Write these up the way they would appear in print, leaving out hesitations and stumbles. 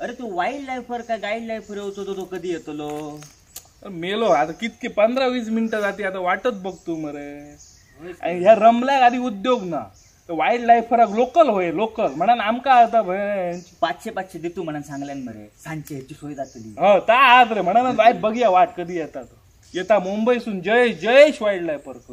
अरे तू वाईल्ड लाईफवर का गाईड लाईफवर होतो तो कधी येतलो? मेलो आता कितके 15-20 मिनिटं जाते आता वाटत बघतो मरे. आणि ह्या रमल्या आधी उद्योग ना वाईल्ड लाईफ फरक लोकल होय लोकल म्हणा आमका आता 500 देतो म्हणा सांगल्यान मरे सांजची ह्याची सोय जातली. हो ता आज रे म्हणा वाईट बघूया वाट कधी येतात येता मुंबईसून जयेश वाईल्ड लाईफ फरक.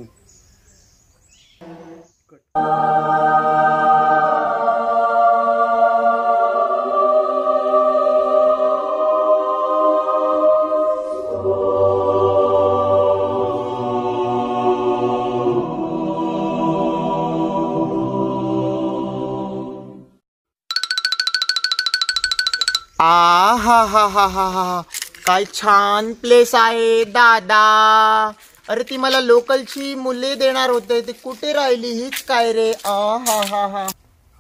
हा हा हा हा हा काय छान प्लेस आहे दादा. अरे ती मला लोकलची मुले देणार होते ती कुठे राहिली हीच काय रे? हा हा हा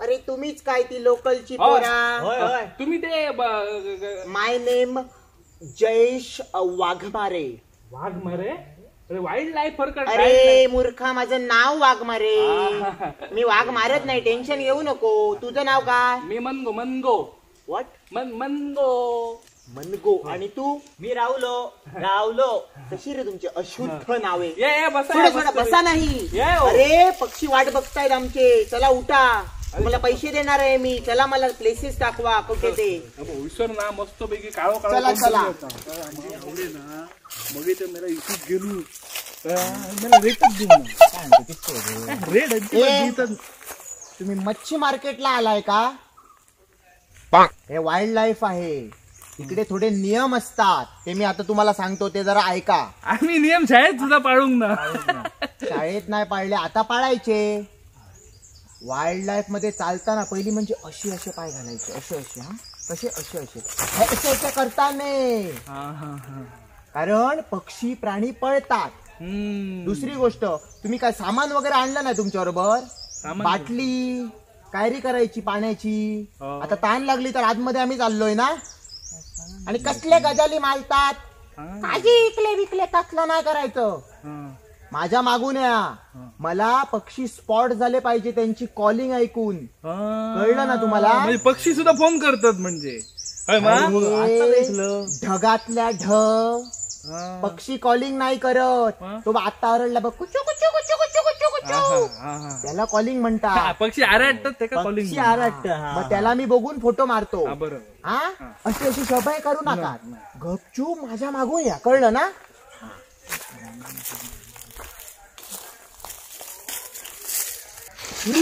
अरे तुम्हीच काय ती लोकलची पोरा? तुम्ही ते माय नेम जयेश वाघमारे. वाघमारे? अरे वाईल्ड लाईफ फरक. अरे मूर्खा माझं नाव वाघमारे. मी वाघ मारत नाही टेन्शन घेऊ नको. तुझं नाव काय? मी मनगो. व्हॉट? मनगो. आणि तू? मी रावलो. कशी रे तुमची अशुद्ध नावे? बसा नाही. अरे पक्षी वाट बघतायत आमचे. चला उठा मला पैसे देणार आहे मी. चला मला प्लेसेस दाखवा कुठे ते. विसर ना मस्त पैकी काळो चला चला मग ते मेरा इथून गेलो मला रेटच देऊ रेट. तुम्ही मच्छी मार्केटला आलाय का? हे वाईल्ड लाईफ आहे. इकडे थोडे नियम असतात ते मी आता तुम्हाला सांगतो ते जरा ऐका. आम्ही नियम शाळेत सुद्धा पाळून ना. शाळेत नाही पाळले आता पाळायचे. वाईल्ड लाईफ मध्ये चालताना पहिली म्हणजे असे पाय घालायचे. असे हा कसे असे करता नाही कारण पक्षी प्राणी पळतात. दुसरी गोष्ट तुम्ही काय सामान वगैरे आणलं नाही तुमच्या बरोबर? बाटली कायरी करायची पाण्याची. आता ताण लागली तर आतमध्ये आम्ही चाललोय ना. आणि कसले गजाली मालतात काजी इकले विकले तसलं नाही करायचं. माझ्या मागून या. मला पक्षी स्पॉट झाले पाहिजे त्यांची कॉलिंग ऐकून. कळलं ना तुम्हाला? पक्षी सुद्धा फोन करतात म्हणजे ढगातल्या ढग पक्षी कॉलिंग नाही करत. तो आता अरडला बघ कुचू कुचू कुचू कुचू कुचू कुचू त्याला कॉलिंग म्हणतात. पक्षी आरडतात पक्षी आरडतात. मग त्याला मी बघून फोटो मारतो. हा अशी सभा करू नका. गपचूप माझ्या मागून या. कळलं ना?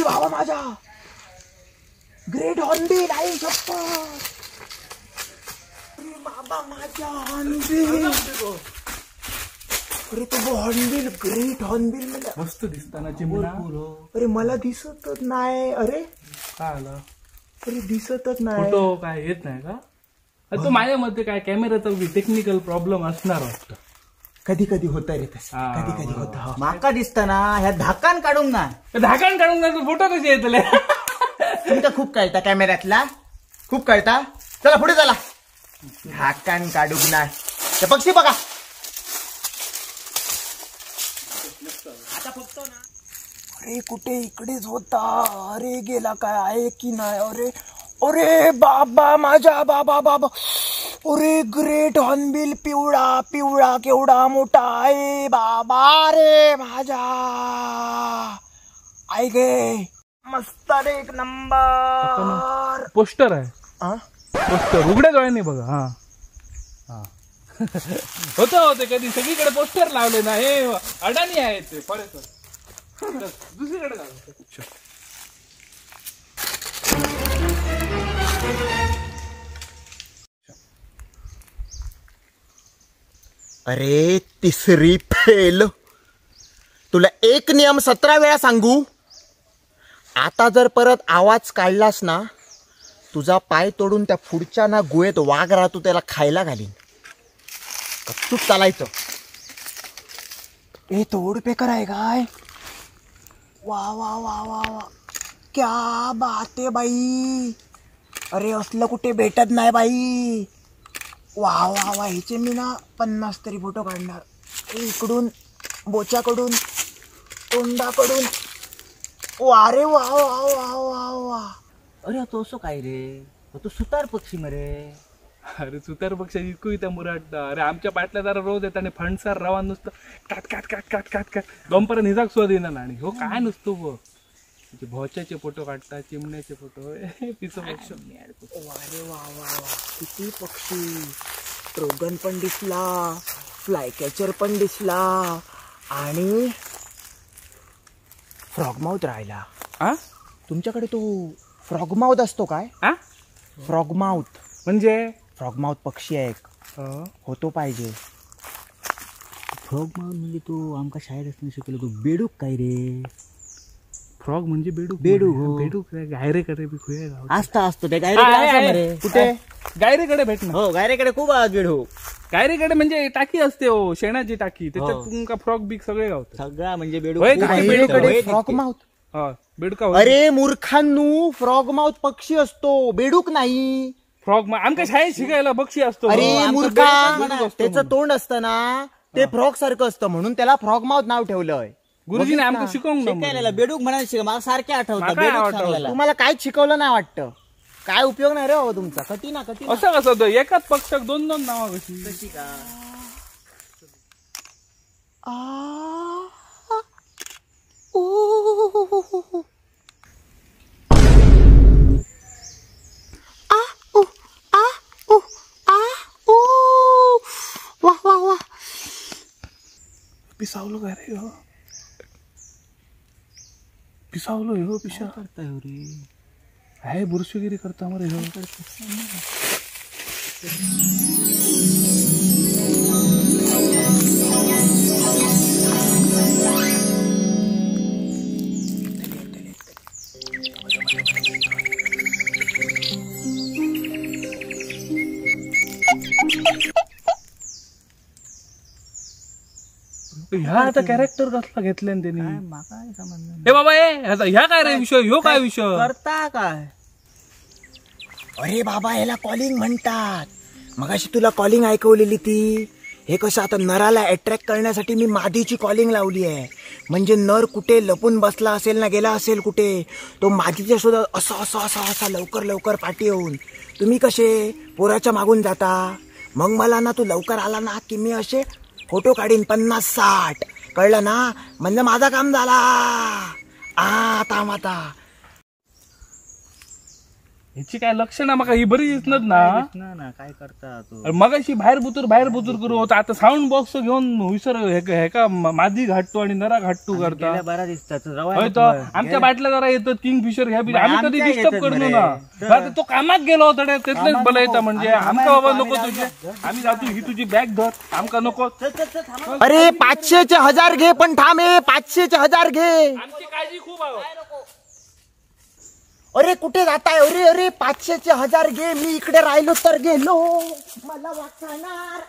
बाबा माझा ग्रेट हॉर्नबिल आहे शपथ. बाबा माझा हॉर्नबिल. अरे तो हॉर्नबिल ग्रेट हॉर्नबिल म्हणजे मस्त दिसताना चिमणा. अरे मला दिसतच नाही. अरे काय आलं? अरे दिसतच नाही. फोटो काय येत नाही का? तो माझ्या मते काय कॅमेराचा टेक्निकल प्रॉब्लेम असणार वाटतं. कधी कधी होत रे तसं. कधी कधी होत. माका दिसताना ह्या धाकान काढून ना फोटो कसे येतले? तुम्ही तर खूप कळता कॅमेऱ्यातला. खूप कळता. चला पुढे चला. धाकान काढूक नाही. ते पक्षी बघा. अरे कुठे इकडेच होता. अरे गेला काय आहे की नाही? अरे अरे बाबा माझा बाबा. अरे ग्रेट हॉर्नबिल पिवळा केवढा मोठा आहे बाबा. रे माझा ऐक मस्त रे एक नंबर. पोस्टर आहे. पोस्टर उघड्या डोळ्यांनी बघा. हा होते कधी सगळीकडे पोस्टर लावले ना. हे अडाणी आहेत ते फॉरेस्ट दुसरीकडे जाऊ. अरे तिसरी फेल. तुला एक नियम 17 वेळा सांगू. आता जर परत आवाज काढलास ना तुझा पाय तोडून त्या पुढच्या ना गुहेत वाघ राहतो त्याला खायला घालीन. कच्चूक चालायचं. ए तोड पेकर आहे काय? वा वा वा वा वा क्या बात आहे बाई. अरे असलं कुठे भेटत नाही बाई. वा वा वा ह्याचे मी ना 50 तरी फोटो काढणार. इकडून बोच्याकडून तोंडाकडून. वा रे वा वा वा वा वा. अरे तो असं काय रे? तू सुतार पक्षी मरे. अरे सुतार पक्षी इतकू त्या मुराट. अरे आमच्या पाटल्या जरा रोज येत आणि फणसार रवा नुसतं काट काट काट काट काट काट दोनपर्यंत हिजाक सुद्धा देणार आणि हो काय नुसतो ब भोच्याचे फोटो काढतात, चिमण्याचे फोटो, पिसं पक्ष. अरे वा वा वा, किती पक्षी. ट्रोगन पण दिसला, फ्लाय कॅचर पण दिसला आणि फ्रॉगमाउथ राहिला. आ तुमच्याकडे तो फ्रॉगमाउथ असतो काय? आ फ्रॉगमाउथ म्हणजे फ्रॉगमाउथ पक्षी आहे एक, होतो पाहिजे. फ्रॉग म्हणजे तू आमका शाळेत असताना शिकलो तू बेडूक काय रे? फ्रॉग म्हणजे बेडूक. बेडूक, हो. बेडूक गायरेकडे बी खुया गाव. असतं ते गायरेकडे. कुठे गायरेकडे भेटणार. हो गायरेकडे खूप बेडूक. गायरेकडे म्हणजे टाकी असते हो, शेणाची टाकी, त्याच्यात तुमका फ्रॉग बिग सगळे गावतात. सगळा म्हणजे बेडूक. होय, खूप काय बेडूक बेडूक? होय. फ्रॉगमाउथ. हा बेडका. अरे मूर्खांनू, फ्रॉगमाउथ पक्षी असतो, बेडूक नाही. फ्रॉग आमच्या शाळेत शिकायला बक्षी असतो. अरे आमका मूर्खा, बेडूक असतो त्याचं म्हणून. तोंड असतं ना ते फ्रॉग सारखं असतं म्हणून त्याला फ्रॉगमाउथ नाव ठेवलंय. गुरुजीने आमका शिकवून शिकायला बेडूक म्हणायला शिका. मला सारखे आठवतं माका बेडूक आठवतं. सांगायला. तुम्हाला काहीच शिकवलं नाही वाटतं. काय उपयोग नाही रे हो तुमचा. कठीण कठीण. असं कसं होतं? एकाच पक्षाक दोन दोन नावा कशी? कशी का? पिसावलो काय रे हो? पिसावलो हो पिशा करताय हो रे. आहे बुरशीगिरी करता मरे हो. ह्या आता कॅरेक्टर कसला घेतले त्यांनी? माका काय समजलं. हे बाबा ह्या काय रे विषय? ह्यो काय विषय? करता काय? अरे बाबा ह्याला कॉलिंग म्हणतात. मगाशी तुला कॉलिंग ऐकवलेली ती. हे कसं आता नराला अट्रॅक्ट करण्यासाठी मी मादीची कॉलिंग लावली आहे. म्हणजे नर कुठे लपून बसला असेल ना, गेला असेल कुठे, तो मादीच्या सुद्धा असं असं असं असं लवकर लवकर पाठी येऊन. तुम्ही कसे पोराच्या मागून जाता, मग मला ना तू लवकर आला ना की मी असे फोटो काढीन 50-60. कळलं ना? म्हणजे माझा काम झाला. आता माता ह्याची काय लक्षणं मका ही बरी दिसणार ना. ना काय करता तू? अरे मगाशी बाहेर बुतूर करू होता, आता साऊंड बॉक्स घेऊन हुईसर हे का मादी घाटतो आणि नरा घाटतो करता. बरा दिसतात. होय तो आमच्या बाटल्या जरा येतात किंगफिशर ह्या आम्ही कधी आमच्या डिस्टर्ब येतात करतो बरे. ना. आता तो कामात गेलो होता तेच भलं येतं म्हणजे आमका बाबा नको तुझे. आम्ही जातो ही तुझी बॅग धर, आमका नको. अरे 500चे 1000 घे, पण थांबे 500चे 1000 घे. आमची काळजी खूप आहे. अरे कुठे जाताय? अरे अरे 500चे 1000 घे. मी इकडे राहिलो तर गेलो, मला वाचणार.